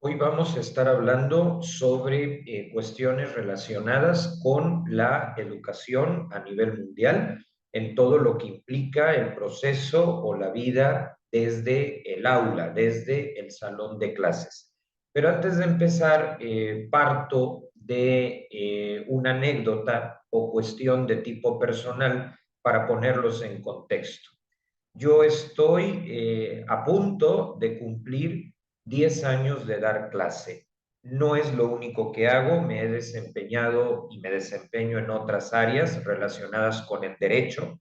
Hoy vamos a estar hablando sobre cuestiones relacionadas con la educación a nivel mundial, en todo lo que implica el proceso o la vida desde el aula, desde el salón de clases. Pero antes de empezar, parto de una anécdota o cuestión de tipo personal para ponerlos en contexto. Yo estoy a punto de cumplir 10 años de dar clase. No es lo único que hago, me he desempeñado y me desempeño en otras áreas relacionadas con el derecho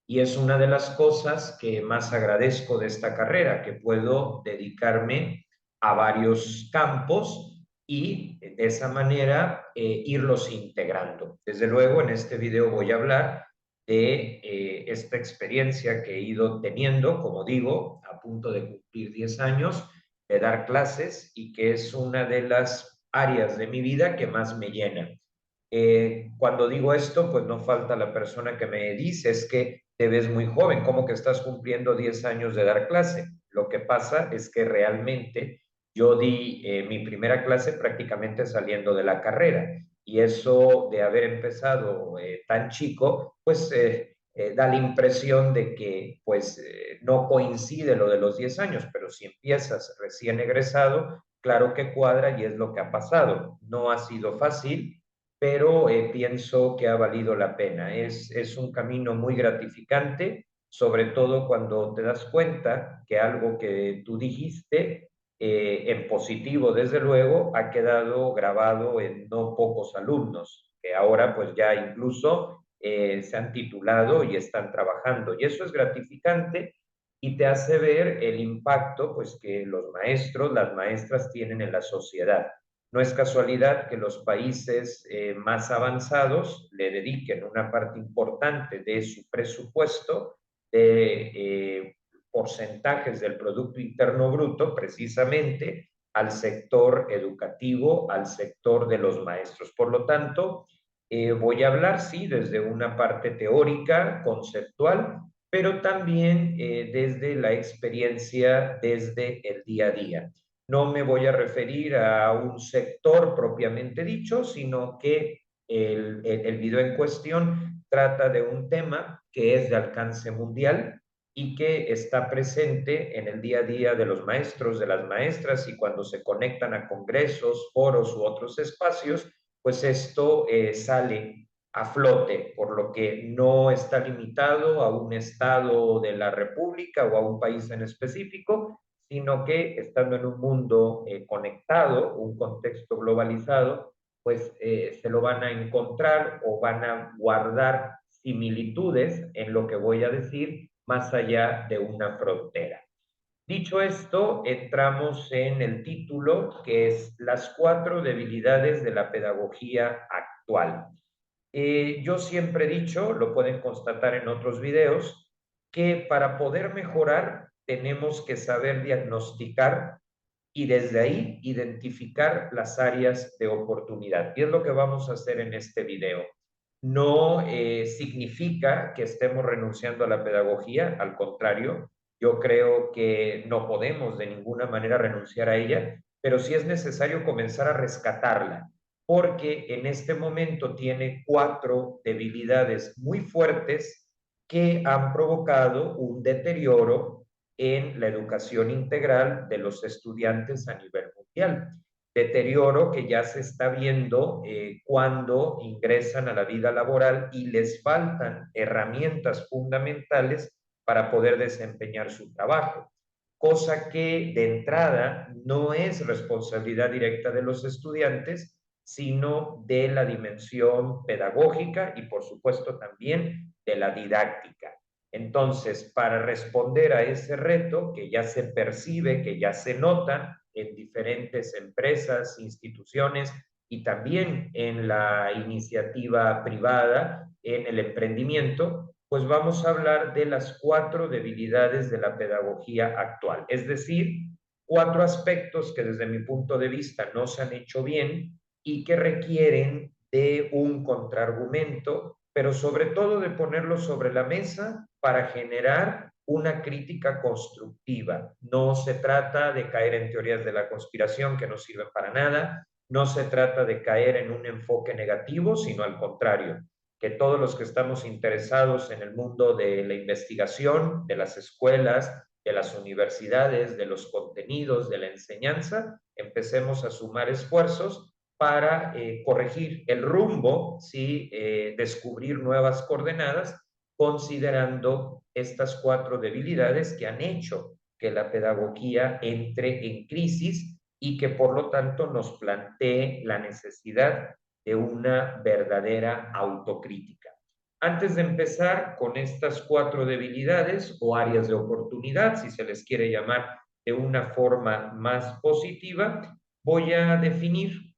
y es una de las cosas que más agradezco de esta carrera, que puedo dedicarme a varios campos y de esa manera irlos integrando. Desde luego, en este video voy a hablar de esta experiencia que he ido teniendo, como digo, a punto de cumplir 10 años, de dar clases y que es una de las áreas de mi vida que más me llena. Cuando digo esto, pues no falta la persona que me dice, es que te ves muy joven, ¿cómo que estás cumpliendo 10 años de dar clase? Lo que pasa es que realmente yo di mi primera clase prácticamente saliendo de la carrera y eso de haber empezado tan chico, pues da la impresión de que pues no coincide lo de los 10 años, pero si empiezas recién egresado, claro que cuadra y es lo que ha pasado. No ha sido fácil, pero pienso que ha valido la pena. Es un camino muy gratificante, sobre todo cuando te das cuenta que algo que tú dijiste, en positivo desde luego, ha quedado grabado en no pocos alumnos, que ahora pues ya incluso se han titulado y están trabajando. Y eso es gratificante y te hace ver el impacto pues que los maestros, las maestras tienen en la sociedad. No es casualidad que los países más avanzados le dediquen una parte importante de su presupuesto de porcentajes del Producto Interno Bruto precisamente al sector educativo, al sector de los maestros. Por lo tanto, voy a hablar, sí, desde una parte teórica, conceptual, pero también desde la experiencia, desde el día a día. No me voy a referir a un sector propiamente dicho, sino que el video en cuestión trata de un tema que es de alcance mundial y que está presente en el día a día de los maestros, de las maestras y cuando se conectan a congresos, foros u otros espacios, pues esto sale a flote, por lo que no está limitado a un estado de la República o a un país en específico, sino que estando en un mundo conectado, un contexto globalizado, pues se lo van a encontrar o van a guardar similitudes en lo que voy a decir más allá de una frontera. Dicho esto, entramos en el título que es Las cuatro debilidades de la pedagogía actual. Yo siempre he dicho, lo pueden constatar en otros videos, que para poder mejorar tenemos que saber diagnosticar y desde ahí identificar las áreas de oportunidad. Y es lo que vamos a hacer en este video. No significa que estemos renunciando a la pedagogía, al contrario, yo creo que no podemos de ninguna manera renunciar a ella, pero sí es necesario comenzar a rescatarla, porque en este momento tiene cuatro debilidades muy fuertes que han provocado un deterioro en la educación integral de los estudiantes a nivel mundial. Deterioro que ya se está viendo cuando ingresan a la vida laboral y les faltan herramientas fundamentales para poder desempeñar su trabajo, cosa que de entrada no es responsabilidad directa de los estudiantes, sino de la dimensión pedagógica y por supuesto también de la didáctica. Entonces, para responder a ese reto que ya se percibe, que ya se nota en diferentes empresas, instituciones y también en la iniciativa privada, en el emprendimiento, pues vamos a hablar de las cuatro debilidades de la pedagogía actual. Es decir, cuatro aspectos que desde mi punto de vista no se han hecho bien y que requieren de un contraargumento, pero sobre todo de ponerlo sobre la mesa para generar una crítica constructiva. No se trata de caer en teorías de la conspiración que no sirven para nada, no se trata de caer en un enfoque negativo, sino al contrario, que todos los que estamos interesados en el mundo de la investigación, de las escuelas, de las universidades, de los contenidos, de la enseñanza, empecemos a sumar esfuerzos para corregir el rumbo, ¿sí? Descubrir nuevas coordenadas, considerando estas 4 debilidades que han hecho que la pedagogía entre en crisis y que por lo tanto nos plantee la necesidad de una verdadera autocrítica. Antes de empezar con estas 4 debilidades o áreas de oportunidad, si se les quiere llamar de una forma más positiva, voy a definir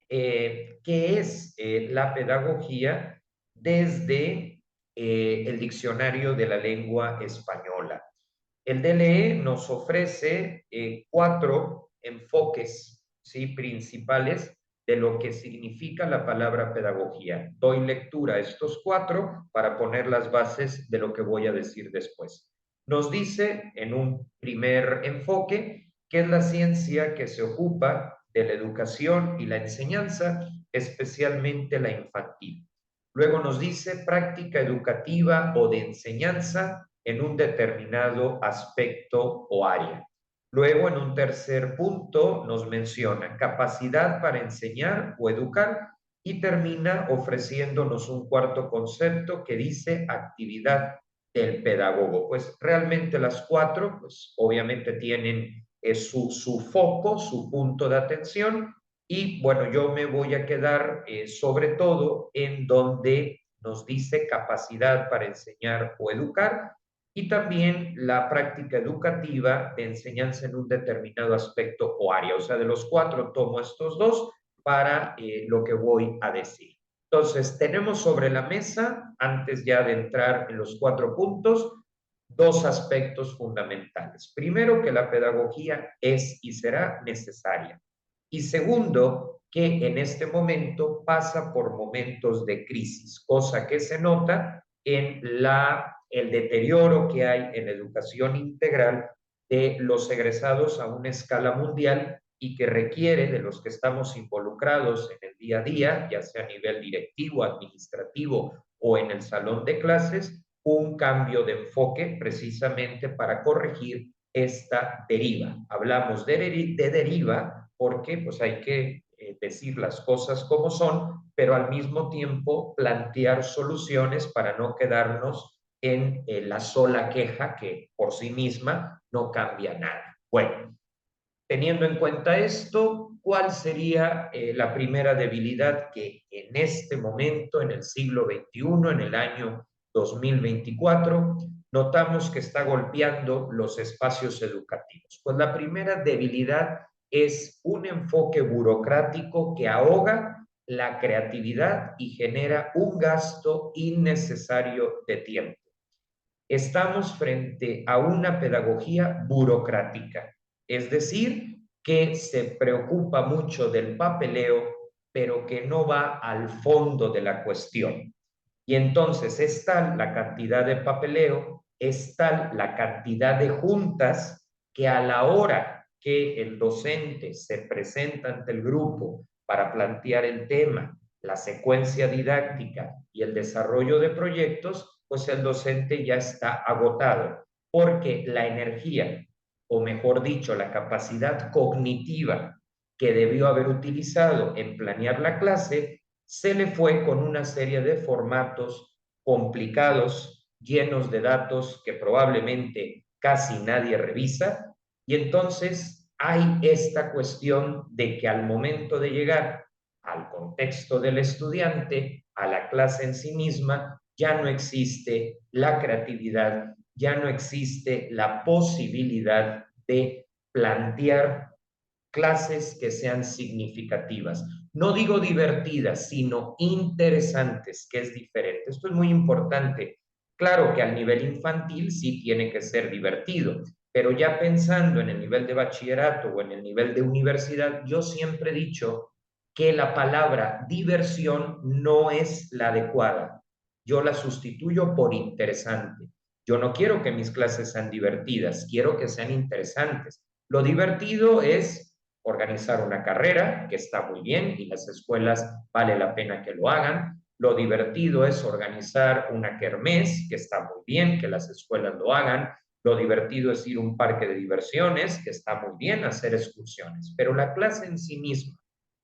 qué es la pedagogía desde el diccionario de la lengua española. El DLE nos ofrece 4 enfoques, ¿sí?, principales de lo que significa la palabra pedagogía. Doy lectura a estos 4 para poner las bases de lo que voy a decir después. Nos dice en un primer enfoque que es la ciencia que se ocupa de la educación y la enseñanza, especialmente la infantil. Luego nos dice práctica educativa o de enseñanza en un determinado aspecto o área. Luego, en un tercer punto, nos menciona capacidad para enseñar o educar y termina ofreciéndonos un cuarto concepto que dice actividad del pedagogo. Pues realmente las 4, pues obviamente tienen su foco, su punto de atención y bueno, yo me voy a quedar sobre todo en donde nos dice capacidad para enseñar o educar y también la práctica educativa de enseñanza en un determinado aspecto o área. O sea, de los 4 tomo estos 2 para lo que voy a decir. Entonces, tenemos sobre la mesa, antes ya de entrar en los 4 puntos, 2 aspectos fundamentales. Primero, que la pedagogía es y será necesaria. Y segundo, que en este momento pasa por momentos de crisis, cosa que se nota en el deterioro que hay en la educación integral de los egresados a una escala mundial y que requiere de los que estamos involucrados en el día a día, ya sea a nivel directivo, administrativo o en el salón de clases, un cambio de enfoque precisamente para corregir esta deriva. Hablamos de deriva porque pues hay que decir las cosas como son, pero al mismo tiempo plantear soluciones para no quedarnos en la sola queja que por sí misma no cambia nada. Bueno, teniendo en cuenta esto, ¿cuál sería la primera debilidad que en este momento, en el siglo XXI, en el año 2024, notamos que está golpeando los espacios educativos? Pues la primera debilidad es un enfoque burocrático que ahoga la creatividad y genera un gasto innecesario de tiempo. Estamos frente a una pedagogía burocrática, es decir, que se preocupa mucho del papeleo, pero que no va al fondo de la cuestión. Y entonces es tal la cantidad de papeleo, es tal la cantidad de juntas que a la hora que el docente se presenta ante el grupo para plantear el tema, la secuencia didáctica y el desarrollo de proyectos, pues el docente ya está agotado, porque la energía, o mejor dicho, la capacidad cognitiva que debió haber utilizado en planear la clase, se le fue con una serie de formatos complicados, llenos de datos que probablemente casi nadie revisa, y entonces hay esta cuestión de que al momento de llegar al contexto del estudiante, a la clase en sí misma, ya no existe la creatividad, ya no existe la posibilidad de plantear clases que sean significativas. No digo divertidas, sino interesantes, que es diferente. Esto es muy importante. Claro que al nivel infantil sí tiene que ser divertido, pero ya pensando en el nivel de bachillerato o en el nivel de universidad, yo siempre he dicho que la palabra diversión no es la adecuada. Yo la sustituyo por interesante. Yo no quiero que mis clases sean divertidas, quiero que sean interesantes. Lo divertido es organizar una carrera, que está muy bien y las escuelas vale la pena que lo hagan. Lo divertido es organizar una kermés, que está muy bien que las escuelas lo hagan. Lo divertido es ir a un parque de diversiones, que está muy bien hacer excursiones. Pero la clase en sí misma,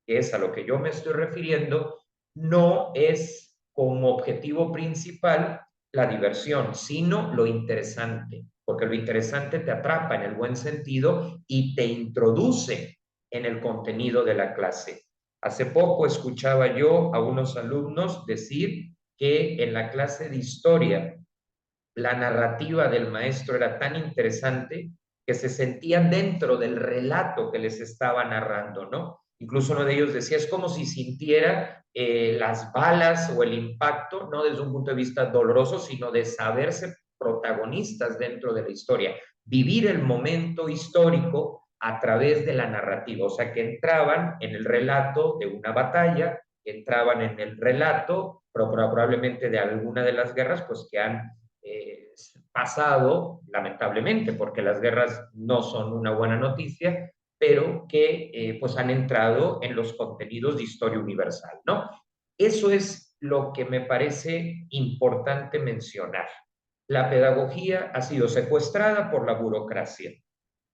que es a lo que yo me estoy refiriendo, no es como objetivo principal la diversión, sino lo interesante, porque lo interesante te atrapa en el buen sentido y te introduce en el contenido de la clase. Hace poco escuchaba yo a unos alumnos decir que en la clase de historia la narrativa del maestro era tan interesante que se sentían dentro del relato que les estaba narrando, ¿no? Incluso uno de ellos decía, es como si sintiera las balas o el impacto, no desde un punto de vista doloroso, sino de saberse protagonistas dentro de la historia, vivir el momento histórico a través de la narrativa, o sea, que entraban en el relato de una batalla, que entraban en el relato probablemente de alguna de las guerras, pues que han pasado, lamentablemente, porque las guerras no son una buena noticia, pero que pues han entrado en los contenidos de historia universal, ¿no? Eso es lo que me parece importante mencionar. La pedagogía ha sido secuestrada por la burocracia.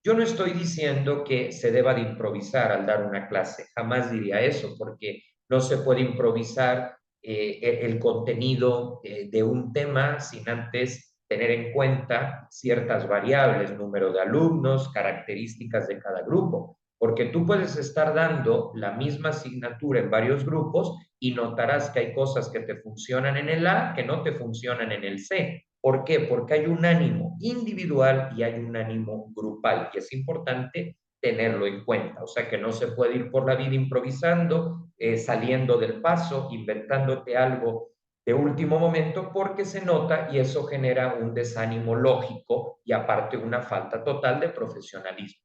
Yo no estoy diciendo que se deba de improvisar al dar una clase, jamás diría eso, porque no se puede improvisar el contenido de un tema sin antes tener en cuenta ciertas variables, número de alumnos, características de cada grupo, porque tú puedes estar dando la misma asignatura en varios grupos y notarás que hay cosas que te funcionan en el A que no te funcionan en el C. ¿Por qué? Porque hay un ánimo individual y hay un ánimo grupal, y es importante tenerlo en cuenta. O sea que no se puede ir por la vida improvisando, saliendo del paso, inventándote algo de último momento, porque se nota y eso genera un desánimo lógico y aparte una falta total de profesionalismo.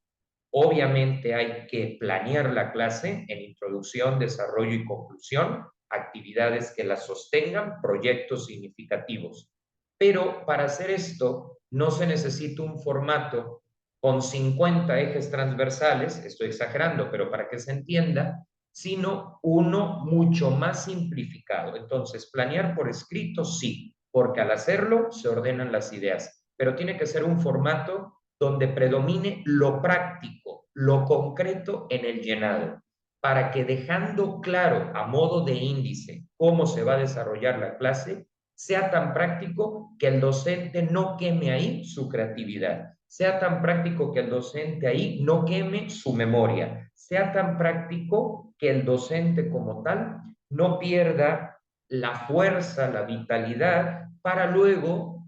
Obviamente hay que planear la clase en introducción, desarrollo y conclusión, actividades que la sostengan, proyectos significativos. Pero para hacer esto no se necesita un formato con 50 ejes transversales, estoy exagerando, pero para que se entienda, sino uno mucho más simplificado. Entonces, planear por escrito, sí, porque al hacerlo se ordenan las ideas, pero tiene que ser un formato donde predomine lo práctico, lo concreto en el llenado, para que dejando claro a modo de índice cómo se va a desarrollar la clase, sea tan práctico que el docente no queme ahí su creatividad, sea tan práctico que el docente ahí no queme su memoria, sea tan práctico que el docente como tal no pierda la fuerza, la vitalidad para luego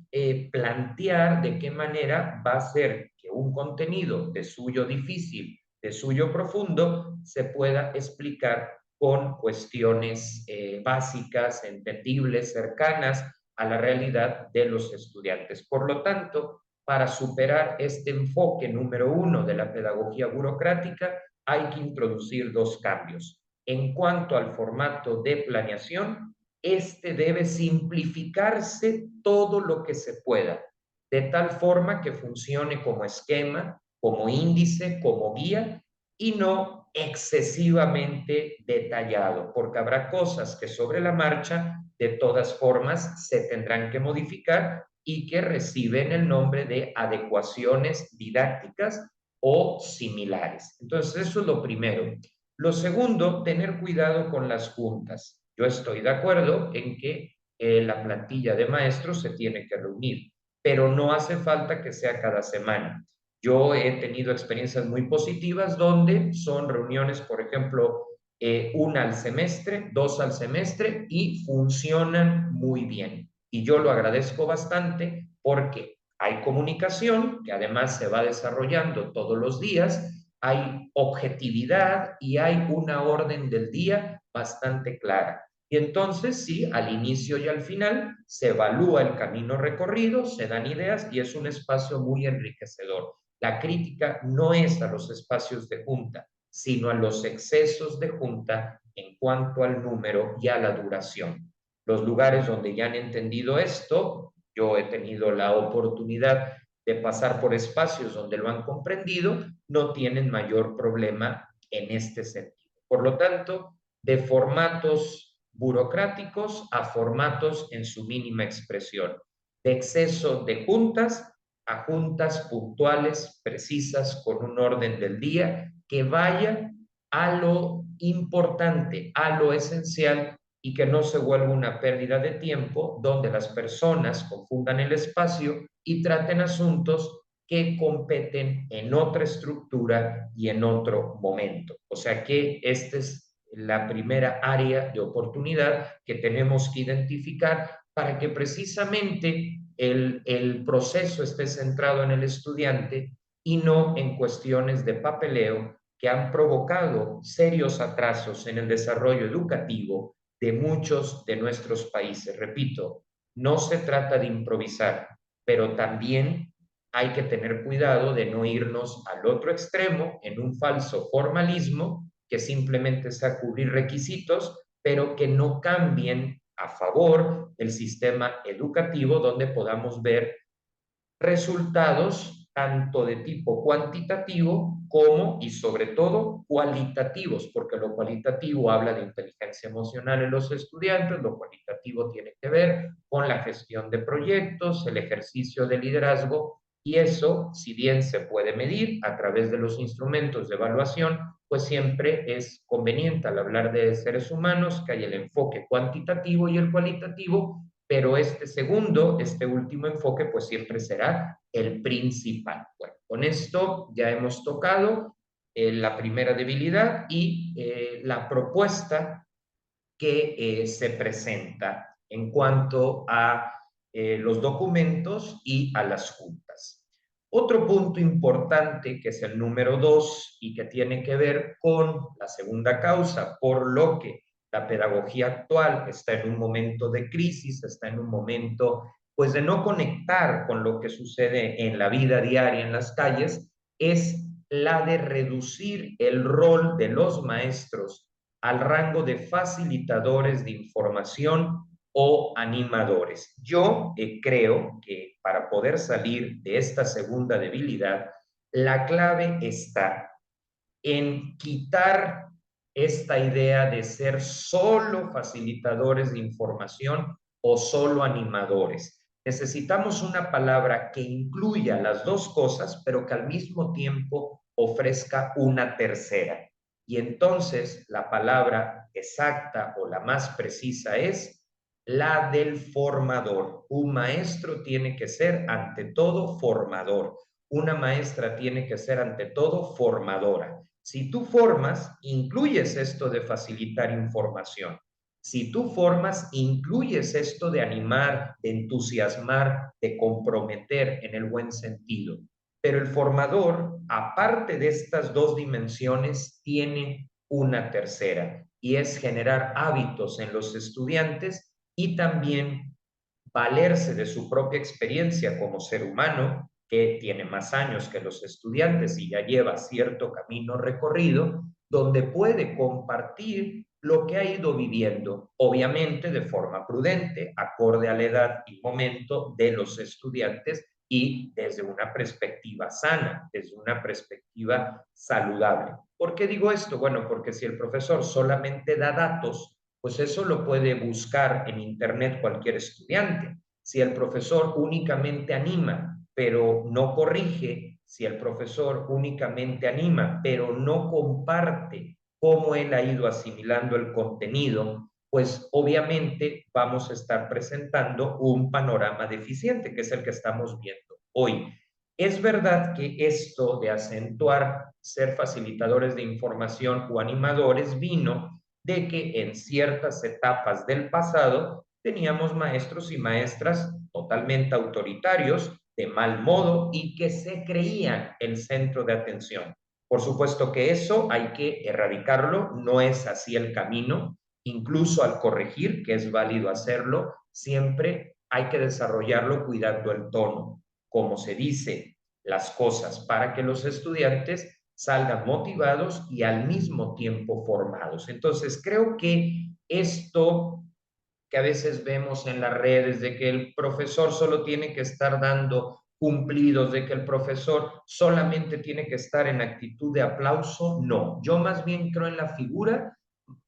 plantear de qué manera va a ser que un contenido de suyo difícil, de suyo profundo, se pueda explicar con cuestiones básicas, entendibles, cercanas a la realidad de los estudiantes. Por lo tanto, para superar este enfoque número uno de la pedagogía burocrática, hay que introducir dos cambios. En cuanto al formato de planeación, este debe simplificarse todo lo que se pueda, de tal forma que funcione como esquema, como índice, como guía y no excesivamente detallado, porque habrá cosas que sobre la marcha de todas formas se tendrán que modificar y que reciben el nombre de adecuaciones didácticas o similares. Entonces, eso es lo primero. Lo segundo, tener cuidado con las juntas. Yo estoy de acuerdo en que la plantilla de maestros se tiene que reunir, pero no hace falta que sea cada semana. Yo he tenido experiencias muy positivas donde son reuniones, por ejemplo, una al semestre, dos al semestre y funcionan muy bien. Y yo lo agradezco bastante porque hay comunicación que además se va desarrollando todos los días, hay objetividad y hay una orden del día bastante clara. Y entonces, sí, al inicio y al final se evalúa el camino recorrido, se dan ideas y es un espacio muy enriquecedor. La crítica no es a los espacios de junta, sino a los excesos de junta en cuanto al número y a la duración. Los lugares donde ya han entendido esto yo he tenido la oportunidad de pasar por espacios donde lo han comprendido, no tienen mayor problema en este sentido. Por lo tanto, de formatos burocráticos a formatos en su mínima expresión, de exceso de juntas a juntas puntuales, precisas, con un orden del día que vaya a lo importante, a lo esencial, y que no se vuelva una pérdida de tiempo donde las personas confundan el espacio y traten asuntos que competen en otra estructura y en otro momento. O sea que esta es la primera área de oportunidad que tenemos que identificar para que precisamente el proceso esté centrado en el estudiante y no en cuestiones de papeleo que han provocado serios atrasos en el desarrollo educativo de muchos de nuestros países. Repito, no se trata de improvisar, pero también hay que tener cuidado de no irnos al otro extremo en un falso formalismo que simplemente sea cubrir requisitos, pero que no cambien a favor del sistema educativo donde podamos ver resultados tanto de tipo cuantitativo como y sobre todo cualitativos, porque lo cualitativo habla de inteligencia emocional en los estudiantes, lo cualitativo tiene que ver con la gestión de proyectos, el ejercicio de liderazgo, y eso, si bien se puede medir a través de los instrumentos de evaluación, pues siempre es conveniente al hablar de seres humanos que hay el enfoque cuantitativo y el cualitativo, pero este segundo, este último enfoque, pues siempre será el principal. Bueno, con esto ya hemos tocado la primera debilidad y la propuesta que se presenta en cuanto a los documentos y a las juntas. Otro punto importante, que es el número 2 y que tiene que ver con la segunda causa, por lo que la pedagogía actual está en un momento de crisis, está en un momento pues de no conectar con lo que sucede en la vida diaria en las calles, es la de reducir el rol de los maestros al rango de facilitadores de información o animadores. Yo creo que para poder salir de esta segunda debilidad, la clave está en quitar esta idea de ser solo facilitadores de información o solo animadores. Necesitamos una palabra que incluya las dos cosas, pero que al mismo tiempo ofrezca una tercera. Y entonces la palabra exacta o la más precisa es la del formador. Un maestro tiene que ser ante todo formador. Una maestra tiene que ser ante todo formadora. Si tú formas, incluyes esto de facilitar información. Si tú formas, incluyes esto de animar, de entusiasmar, de comprometer en el buen sentido. Pero el formador, aparte de estas dos dimensiones, tiene una tercera, y es generar hábitos en los estudiantes y también valerse de su propia experiencia como ser humano, que tiene más años que los estudiantes y ya lleva cierto camino recorrido, donde puede compartir lo que ha ido viviendo, obviamente de forma prudente, acorde a la edad y momento de los estudiantes y desde una perspectiva sana, desde una perspectiva saludable. ¿Por qué digo esto? Bueno, porque si el profesor solamente da datos, pues eso lo puede buscar en Internet cualquier estudiante. Si el profesor únicamente anima, pero no corrige, si el profesor únicamente anima, pero no comparte cómo él ha ido asimilando el contenido, pues obviamente vamos a estar presentando un panorama deficiente, que es el que estamos viendo hoy. Es verdad que esto de acentuar ser facilitadores de información o animadores vino de que en ciertas etapas del pasado teníamos maestros y maestras totalmente autoritarios, de mal modo, y que se creían el centro de atención. Por supuesto que eso hay que erradicarlo, no es así el camino, incluso al corregir, que es válido hacerlo, siempre hay que desarrollarlo cuidando el tono, como se dice las cosas, para que los estudiantes salgan motivados y al mismo tiempo formados. Entonces, creo que esto que a veces vemos en las redes de que el profesor solo tiene que estar dando cumplidos, de que el profesor solamente tiene que estar en actitud de aplauso, no. Yo más bien creo en la figura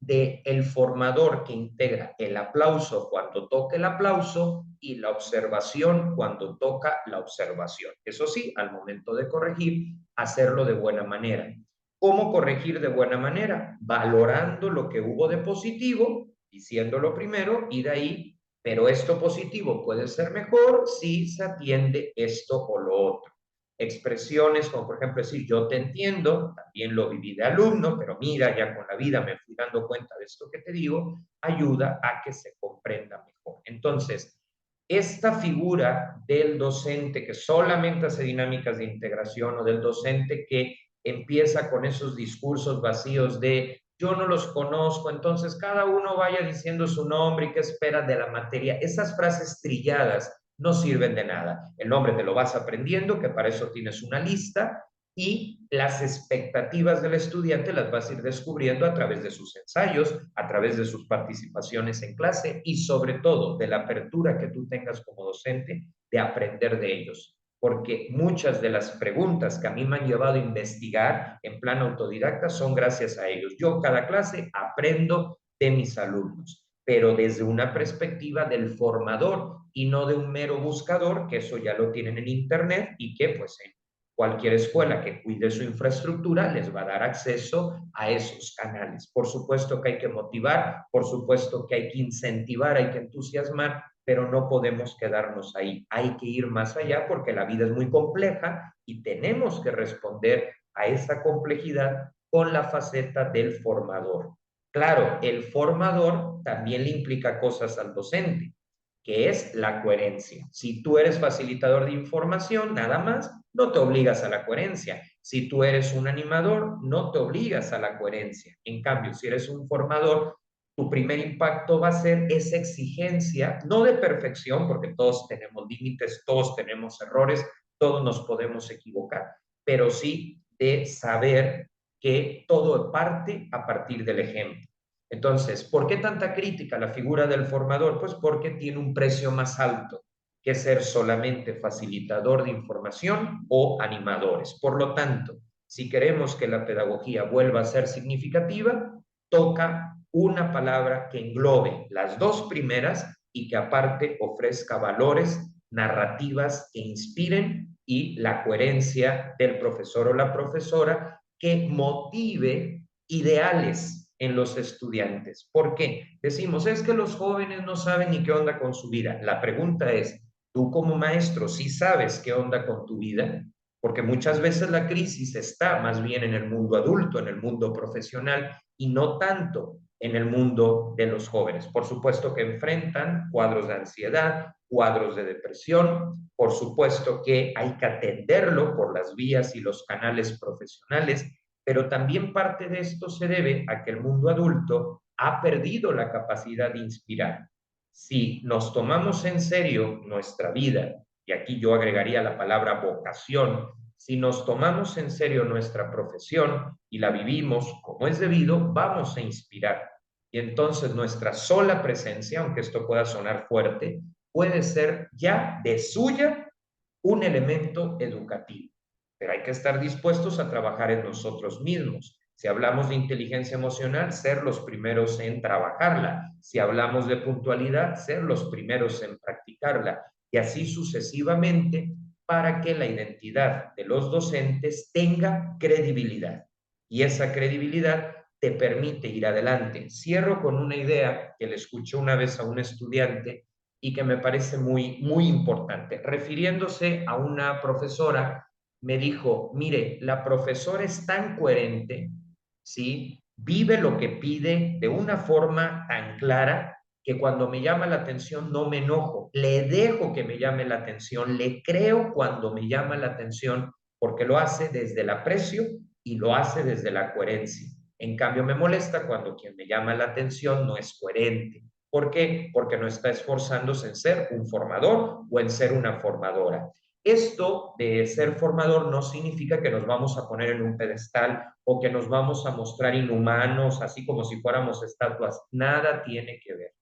de el formador que integra el aplauso cuando toca el aplauso y la observación cuando toca la observación. Eso sí, al momento de corregir, hacerlo de buena manera. ¿Cómo corregir de buena manera? Valorando lo que hubo de positivo, diciéndolo primero y de ahí, pero esto positivo puede ser mejor si se atiende esto o lo otro. Expresiones como por ejemplo decir yo te entiendo, también lo viví de alumno, pero mira, ya con la vida me fui dando cuenta de esto que te digo, ayuda a que se comprenda mejor. Entonces, esta figura del docente que solamente hace dinámicas de integración o del docente que empieza con esos discursos vacíos de yo no los conozco, entonces cada uno vaya diciendo su nombre y qué espera de la materia, esas frases trilladas no sirven de nada. El nombre te lo vas aprendiendo, que para eso tienes una lista, y las expectativas del estudiante las vas a ir descubriendo a través de sus ensayos, a través de sus participaciones en clase y sobre todo de la apertura que tú tengas como docente de aprender de ellos. Porque muchas de las preguntas que a mí me han llevado a investigar en plan autodidacta son gracias a ellos. Yo cada clase aprendo de mis alumnos, pero desde una perspectiva del formador y no de un mero buscador, que eso ya lo tienen en Internet y que pues en cualquier escuela que cuide su infraestructura les va a dar acceso a esos canales. Por supuesto que hay que motivar, por supuesto que hay que incentivar, hay que entusiasmar, pero no podemos quedarnos ahí. Hay que ir más allá porque la vida es muy compleja y tenemos que responder a esa complejidad con la faceta del formador. Claro, el formador también le implica cosas al docente, que es la coherencia. Si tú eres facilitador de información, nada más, no te obligas a la coherencia. Si tú eres un animador, no te obligas a la coherencia. En cambio, si eres un formador, tu primer impacto va a ser esa exigencia, no de perfección, porque todos tenemos límites, todos tenemos errores, todos nos podemos equivocar, pero sí de saber que todo parte a partir del ejemplo. Entonces, ¿por qué tanta crítica a la figura del formador? Pues porque tiene un precio más alto que ser solamente facilitador de información o animadores. Por lo tanto, si queremos que la pedagogía vuelva a ser significativa, toca una palabra que englobe las dos primeras y que aparte ofrezca valores, narrativas que inspiren y la coherencia del profesor o la profesora que motive ideales en los estudiantes. ¿Por qué? Decimos, es que los jóvenes no saben ni qué onda con su vida. La pregunta es, ¿tú como maestro sí sabes qué onda con tu vida? Porque muchas veces la crisis está más bien en el mundo adulto, en el mundo profesional y no tanto en el mundo de los jóvenes. Por supuesto que enfrentan cuadros de ansiedad, cuadros de depresión, por supuesto que hay que atenderlo por las vías y los canales profesionales, pero también parte de esto se debe a que el mundo adulto ha perdido la capacidad de inspirar. Si nos tomamos en serio nuestra vida, y aquí yo agregaría la palabra vocación, si nos tomamos en serio nuestra profesión y la vivimos como es debido, vamos a inspirar. Y entonces nuestra sola presencia, aunque esto pueda sonar fuerte, puede ser ya de suya un elemento educativo. Pero hay que estar dispuestos a trabajar en nosotros mismos. Si hablamos de inteligencia emocional, ser los primeros en trabajarla. Si hablamos de puntualidad, ser los primeros en practicarla. Y así sucesivamente para que la identidad de los docentes tenga credibilidad. Y esa credibilidad te permite ir adelante. Cierro con una idea que le escuché una vez a un estudiante y que me parece muy, muy importante. Refiriéndose a una profesora, me dijo, mire, la profesora es tan coherente, ¿sí? Vive lo que pide de una forma tan clara que cuando me llama la atención no me enojo, le dejo que me llame la atención, le creo cuando me llama la atención, porque lo hace desde el aprecio y lo hace desde la coherencia. En cambio, me molesta cuando quien me llama la atención no es coherente. ¿Por qué? Porque no está esforzándose en ser un formador o en ser una formadora. Esto de ser formador no significa que nos vamos a poner en un pedestal o que nos vamos a mostrar inhumanos, así como si fuéramos estatuas. Nada tiene que ver.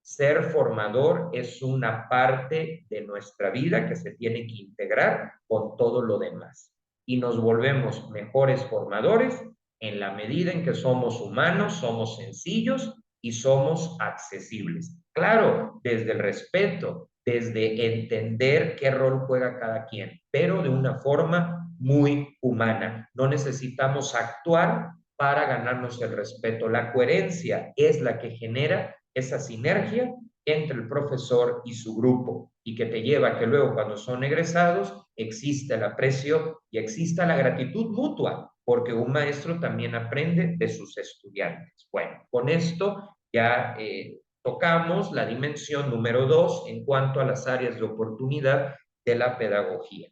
Ser formador es una parte de nuestra vida que se tiene que integrar con todo lo demás. Y nos volvemos mejores formadores en la medida en que somos humanos, somos sencillos y somos accesibles. Claro, desde el respeto, desde entender qué rol juega cada quien, pero de una forma muy humana. No necesitamos actuar para ganarnos el respeto. La coherencia es la que genera esa sinergia entre el profesor y su grupo y que te lleva a que luego cuando son egresados existe el aprecio y exista la gratitud mutua, porque un maestro también aprende de sus estudiantes. Bueno, con esto ya tocamos la dimensión número 2 en cuanto a las áreas de oportunidad de la pedagogía.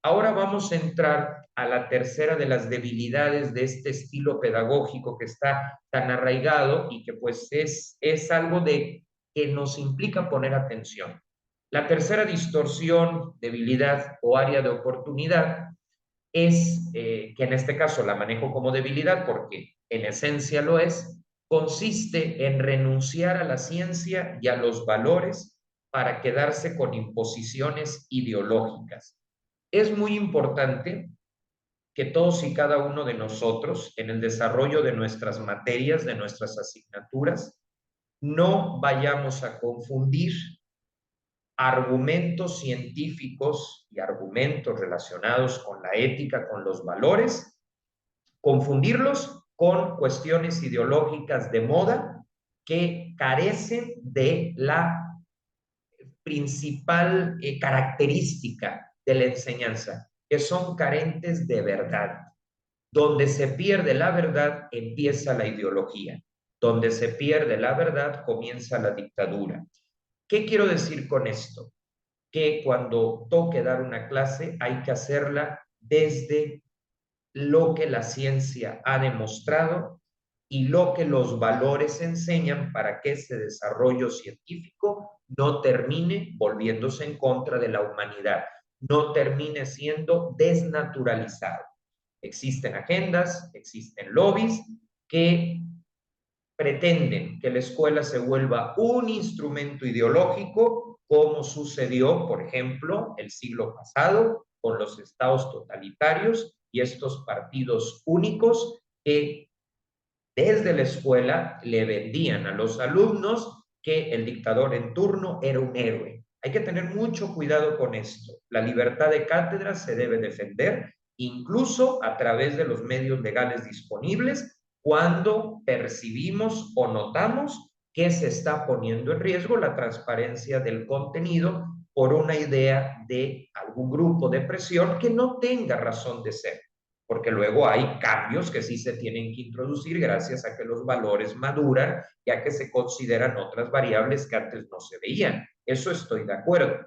Ahora vamos a entrar a la tercera de las debilidades de este estilo pedagógico que está tan arraigado y que pues es algo de que nos implica poner atención. La tercera distorsión, debilidad o área de oportunidad es, que en este caso la manejo como debilidad porque en esencia lo es, consiste en renunciar a la ciencia y a los valores para quedarse con imposiciones ideológicas. Es muy importante que todos y cada uno de nosotros, en el desarrollo de nuestras materias, de nuestras asignaturas, no vayamos a confundir argumentos científicos y argumentos relacionados con la ética, con los valores, confundirlos con cuestiones ideológicas de moda que carecen de la principal característica de la enseñanza, que son carentes de verdad. Donde se pierde la verdad, empieza la ideología. Donde se pierde la verdad, comienza la dictadura. ¿Qué quiero decir con esto? Que cuando toque dar una clase hay que hacerla desde lo que la ciencia ha demostrado y lo que los valores enseñan para que ese desarrollo científico no termine volviéndose en contra de la humanidad, no termine siendo desnaturalizado. Existen agendas, existen lobbies que pretenden que la escuela se vuelva un instrumento ideológico, como sucedió, por ejemplo, el siglo pasado con los estados totalitarios y estos partidos únicos que desde la escuela le vendían a los alumnos que el dictador en turno era un héroe. Hay que tener mucho cuidado con esto. La libertad de cátedra se debe defender incluso a través de los medios legales disponibles cuando percibimos o notamos que se está poniendo en riesgo la transparencia del contenido por una idea de algún grupo de presión que no tenga razón de ser, porque luego hay cambios que sí se tienen que introducir gracias a que los valores maduran y a que se consideran otras variables que antes no se veían. Eso estoy de acuerdo,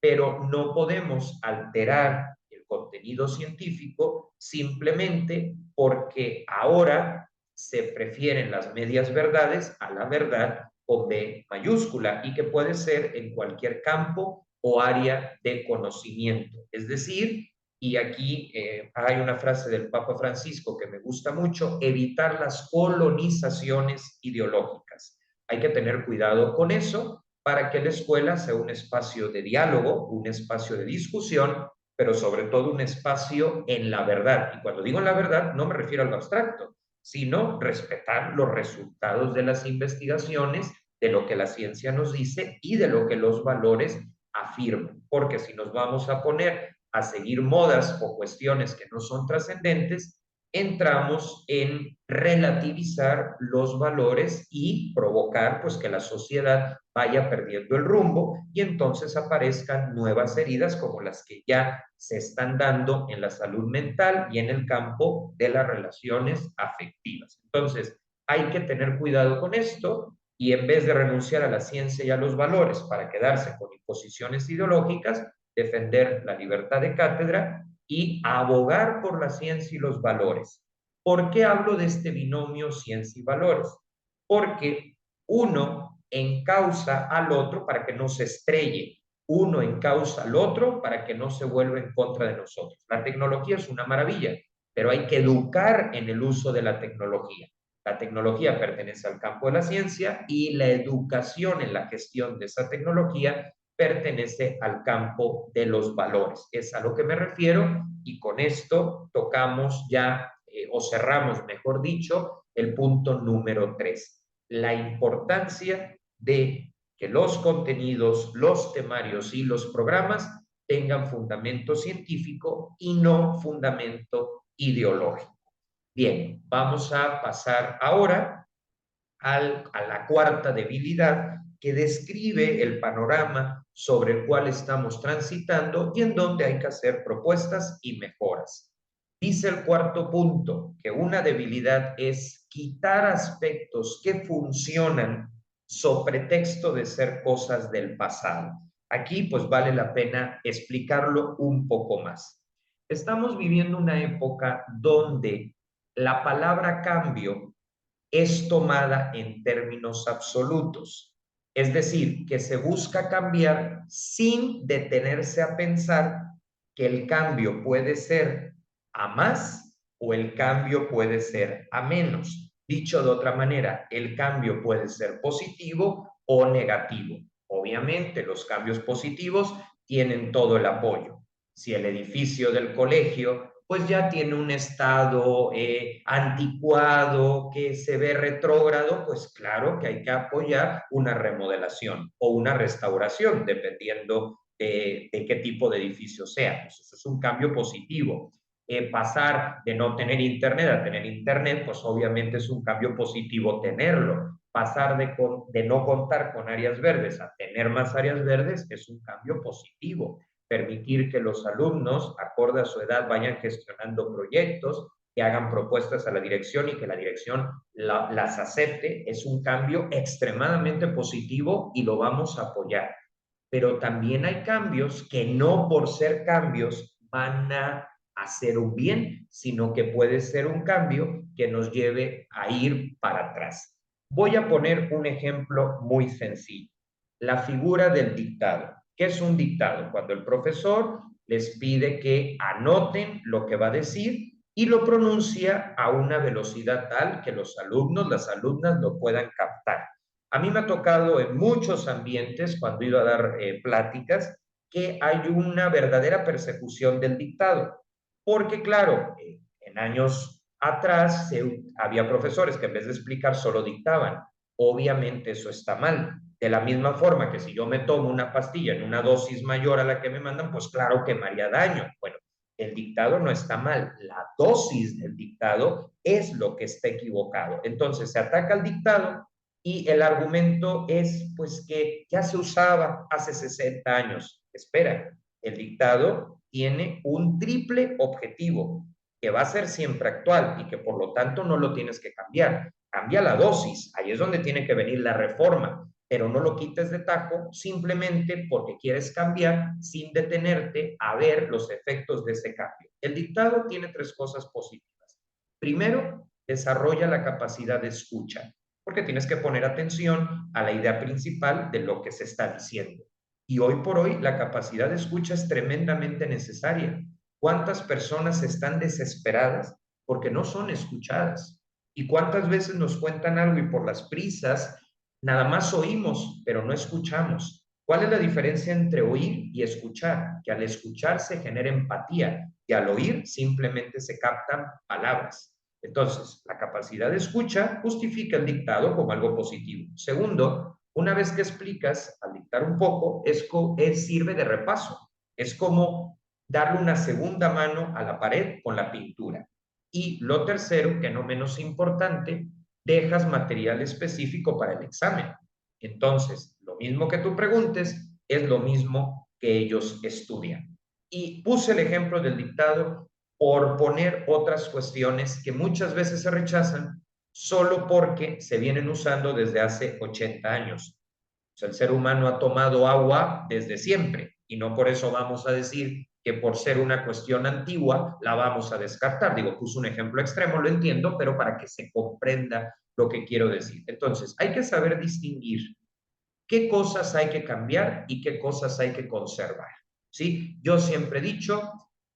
pero no podemos alterar el contenido científico simplemente porque ahora se prefieren las medias verdades a la verdad con B mayúscula y que puede ser en cualquier campo o área de conocimiento. Es decir, y aquí hay una frase del Papa Francisco que me gusta mucho: evitar las colonizaciones ideológicas. Hay que tener cuidado con eso para que la escuela sea un espacio de diálogo, un espacio de discusión, pero sobre todo un espacio en la verdad. Y cuando digo en la verdad, no me refiero a lo abstracto, sino respetar los resultados de las investigaciones, de lo que la ciencia nos dice y de lo que los valores afirman. Porque si nos vamos a poner a seguir modas o cuestiones que no son trascendentes, entramos en relativizar los valores y provocar pues que la sociedad vaya perdiendo el rumbo y entonces aparezcan nuevas heridas como las que ya se están dando en la salud mental y en el campo de las relaciones afectivas. Entonces, hay que tener cuidado con esto y en vez de renunciar a la ciencia y a los valores para quedarse con imposiciones ideológicas, defender la libertad de cátedra y abogar por la ciencia y los valores. ¿Por qué hablo de este binomio ciencia y valores? Porque uno encausa al otro para que no se estrelle, uno encausa al otro para que no se vuelva en contra de nosotros. La tecnología es una maravilla, pero hay que educar en el uso de la tecnología. La tecnología pertenece al campo de la ciencia y la educación en la gestión de esa tecnología pertenece al campo de los valores. Es a lo que me refiero y con esto tocamos ya, o cerramos, mejor dicho, el punto número 3, la importancia de que los contenidos, los temarios y los programas tengan fundamento científico y no fundamento ideológico. Bien, vamos a pasar ahora a la cuarta debilidad que describe el panorama sobre el cual estamos transitando y en donde hay que hacer propuestas y mejoras. Dice el cuarto punto que una debilidad es quitar aspectos que funcionan sobre pretexto de ser cosas del pasado. Aquí pues vale la pena explicarlo un poco más. Estamos viviendo una época donde la palabra cambio es tomada en términos absolutos. Es decir, que se busca cambiar sin detenerse a pensar que el cambio puede ser a más o el cambio puede ser a menos. Dicho de otra manera, el cambio puede ser positivo o negativo. Obviamente, los cambios positivos tienen todo el apoyo. Si el edificio del colegio pues ya tiene un estado anticuado, que se ve retrógrado, pues claro que hay que apoyar una remodelación o una restauración, dependiendo de qué tipo de edificio sea. Pues eso es un cambio positivo. Pasar de no tener internet a tener internet, pues obviamente es un cambio positivo tenerlo. Pasar de no contar con áreas verdes a tener más áreas verdes es un cambio positivo. Permitir que los alumnos, acorde a su edad, vayan gestionando proyectos, que hagan propuestas a la dirección y que la dirección las acepte, es un cambio extremadamente positivo y lo vamos a apoyar. Pero también hay cambios que no por ser cambios van a hacer un bien, sino que puede ser un cambio que nos lleve a ir para atrás. Voy a poner un ejemplo muy sencillo. La figura del dictado. ¿Qué es un dictado? Cuando el profesor les pide que anoten lo que va a decir y lo pronuncia a una velocidad tal que los alumnos, las alumnas lo puedan captar. A mí me ha tocado en muchos ambientes, cuando he ido a dar pláticas, que hay una verdadera persecución del dictado. Porque claro, en años atrás había profesores que en vez de explicar solo dictaban. Obviamente eso está mal. De la misma forma que si yo me tomo una pastilla en una dosis mayor a la que me mandan, pues claro que me haría daño. Bueno, el dictado no está mal, la dosis del dictado es lo que está equivocado. Entonces se ataca al dictado y el argumento es pues que ya se usaba hace 60 años. Espera, el dictado tiene un triple objetivo que va a ser siempre actual y que por lo tanto no lo tienes que cambiar. Cambia la dosis, ahí es donde tiene que venir la reforma, pero no lo quites de tajo simplemente porque quieres cambiar sin detenerte a ver los efectos de ese cambio. El dictado tiene tres cosas positivas. Primero, desarrolla la capacidad de escucha, porque tienes que poner atención a la idea principal de lo que se está diciendo. Y hoy por hoy la capacidad de escucha es tremendamente necesaria. ¿Cuántas personas están desesperadas porque no son escuchadas? ¿Y cuántas veces nos cuentan algo y por las prisas nada más oímos, pero no escuchamos? ¿Cuál es la diferencia entre oír y escuchar? Que al escuchar se genera empatía y al oír simplemente se captan palabras. Entonces, la capacidad de escucha justifica el dictado como algo positivo. Segundo, una vez que explicas, al dictar un poco, sirve de repaso. Es como darle una segunda mano a la pared con la pintura. Y lo tercero, que no menos importante, dejas material específico para el examen. Entonces, lo mismo que tú preguntes es lo mismo que ellos estudian. Y puse el ejemplo del dictado por poner otras cuestiones que muchas veces se rechazan solo porque se vienen usando desde hace 80 años. O sea, el ser humano ha tomado agua desde siempre y no por eso vamos a decir que por ser una cuestión antigua la vamos a descartar. Digo, puse un ejemplo extremo, lo entiendo, pero para que se comprenda lo que quiero decir. Entonces, hay que saber distinguir qué cosas hay que cambiar y qué cosas hay que conservar. ¿Sí? Yo siempre he dicho,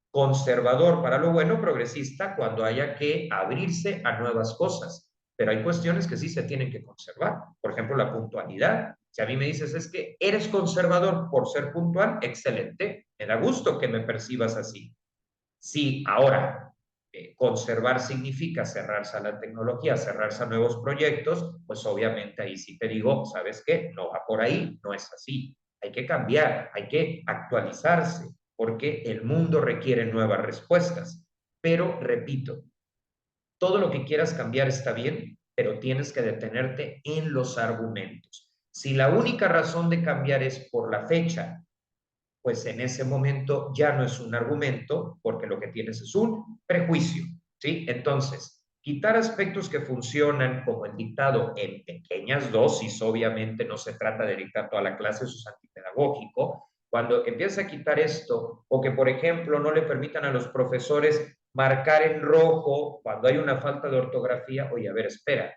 conservador para lo bueno, progresista cuando haya que abrirse a nuevas cosas. pero hay cuestiones que sí se tienen que conservar. Por ejemplo, la puntualidad. Si a mí me dices, es que eres conservador por ser puntual, excelente, me da gusto que me percibas así. Si ahora conservar significa cerrarse a la tecnología, cerrarse a nuevos proyectos, pues obviamente ahí sí te digo, ¿sabes qué? No va por ahí, no es así. Hay que cambiar, hay que actualizarse, porque el mundo requiere nuevas respuestas. Pero, repito, todo lo que quieras cambiar está bien, pero tienes que detenerte en los argumentos. Si la única razón de cambiar es por la fecha, pues en ese momento ya no es un argumento, porque lo que tienes es un prejuicio, ¿sí? Entonces, quitar aspectos que funcionan como el dictado en pequeñas dosis, obviamente no se trata de dictar toda la clase, eso es antipedagógico. Cuando empieza a quitar esto, o que por ejemplo no le permitan a los profesores marcar en rojo cuando hay una falta de ortografía, oye, a ver, espera,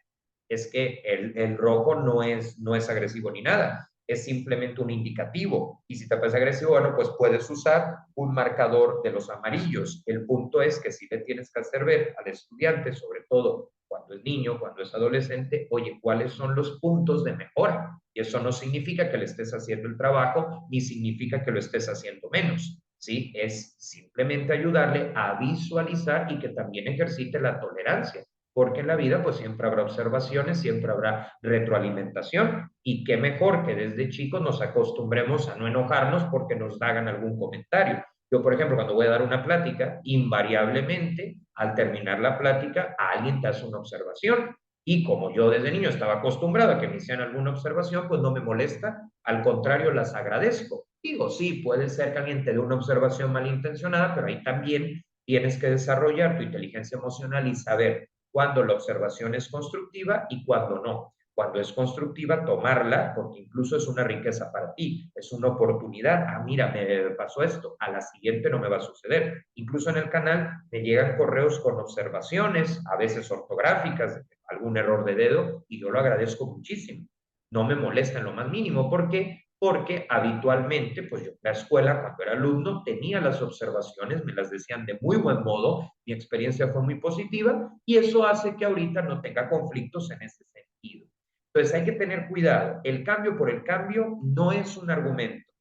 es que el rojo no es agresivo ni nada, es simplemente un indicativo. Y si te parece agresivo, bueno, pues puedes usar un marcador de los amarillos. El punto es que si le tienes que hacer ver al estudiante, sobre todo cuando es niño, cuando es adolescente, oye, ¿cuáles son los puntos de mejora? Y eso no significa que le estés haciendo el trabajo, ni significa que lo estés haciendo menos. ¿Sí? Es simplemente ayudarle a visualizar y que también ejercite la tolerancia, porque en la vida pues siempre habrá observaciones, siempre habrá retroalimentación, y qué mejor que desde chicos nos acostumbremos a no enojarnos porque nos hagan algún comentario. Yo, por ejemplo, cuando voy a dar una plática, invariablemente al terminar la plática alguien te hace una observación, y como yo desde niño estaba acostumbrado a que me hicieran alguna observación, pues no me molesta, al contrario, las agradezco. Digo, sí, puede ser que alguien te dé una observación malintencionada, pero ahí también tienes que desarrollar tu inteligencia emocional y saber cuando la observación es constructiva y cuando no. Cuando es constructiva, tomarla, porque incluso es una riqueza para ti, es una oportunidad. Ah, mira, me pasó esto, a la siguiente no me va a suceder. Incluso en el canal me llegan correos con observaciones, a veces ortográficas, algún error de dedo, y yo lo agradezco muchísimo. No me molesta en lo más mínimo. ¿Por qué? Porque habitualmente, pues yo en la escuela, cuando era alumno, tenía las observaciones, me las decían de muy buen modo, mi experiencia fue muy positiva, y eso hace que ahorita no tenga conflictos en ese sentido. Entonces hay que tener cuidado. El cambio por el cambio no es un argumento.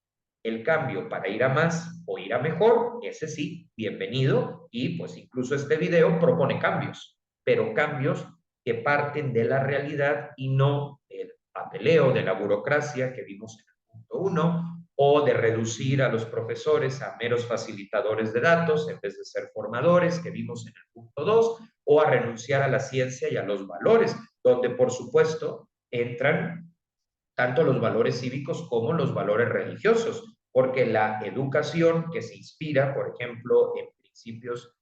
El cambio para ir a más o ir a mejor, ese sí, bienvenido, y pues incluso este video propone cambios, pero cambios que parten de la realidad y no del papeleo, de la burocracia que vimos en el punto uno, o de reducir a los profesores a meros facilitadores de datos en vez de ser formadores que vimos en el punto 2, o a renunciar a la ciencia y a los valores, donde por supuesto entran tanto los valores cívicos como los valores religiosos, porque la educación que se inspira, por ejemplo, en principios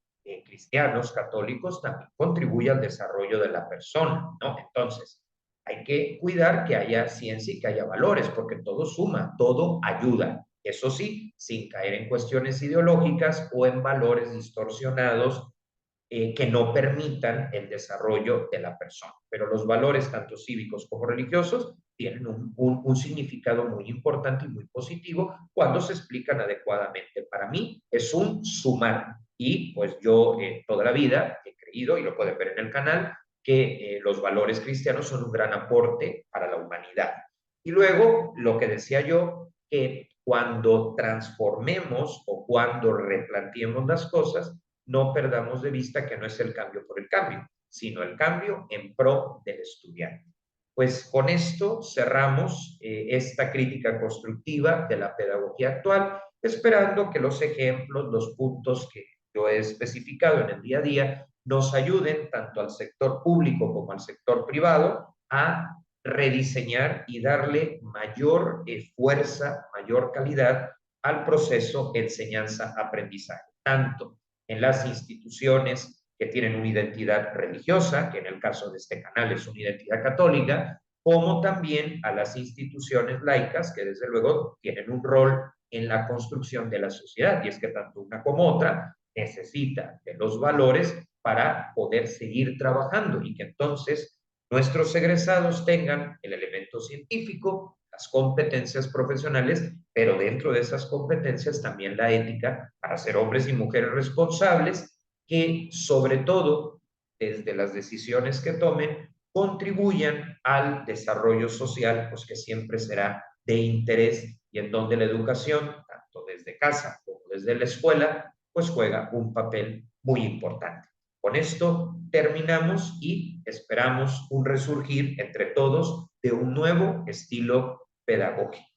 cristianos, católicos, también contribuye al desarrollo de la persona, ¿no? Entonces, hay que cuidar que haya ciencia y que haya valores, porque todo suma, todo ayuda. Eso sí, sin caer en cuestiones ideológicas o en valores distorsionados que no permitan el desarrollo de la persona. Pero los valores, tanto cívicos como religiosos, tienen un significado muy importante y muy positivo cuando se explican adecuadamente. Para mí es un sumar, y pues yo toda la vida he creído, y lo pueden ver en el canal, que los valores cristianos son un gran aporte para la humanidad. Y luego, lo que decía yo, que cuando transformemos o cuando replanteemos las cosas, no perdamos de vista que no es el cambio por el cambio, sino el cambio en pro del estudiante. Pues con esto cerramos esta crítica constructiva de la pedagogía actual, esperando que los ejemplos, los puntos que yo he especificado en el día a día, nos ayuden tanto al sector público como al sector privado a rediseñar y darle mayor fuerza, mayor calidad al proceso enseñanza-aprendizaje, tanto en las instituciones que tienen una identidad religiosa, que en el caso de este canal es una identidad católica, como también a las instituciones laicas, que desde luego tienen un rol en la construcción de la sociedad, y es que tanto una como otra necesita de los valores para poder seguir trabajando, y que entonces nuestros egresados tengan el elemento científico, las competencias profesionales, pero dentro de esas competencias también la ética para ser hombres y mujeres responsables que, sobre todo, desde las decisiones que tomen, contribuyan al desarrollo social, pues que siempre será de interés y en donde la educación, tanto desde casa como desde la escuela, pues juega un papel muy importante. Con esto terminamos y esperamos un resurgir entre todos de un nuevo estilo pedagógico.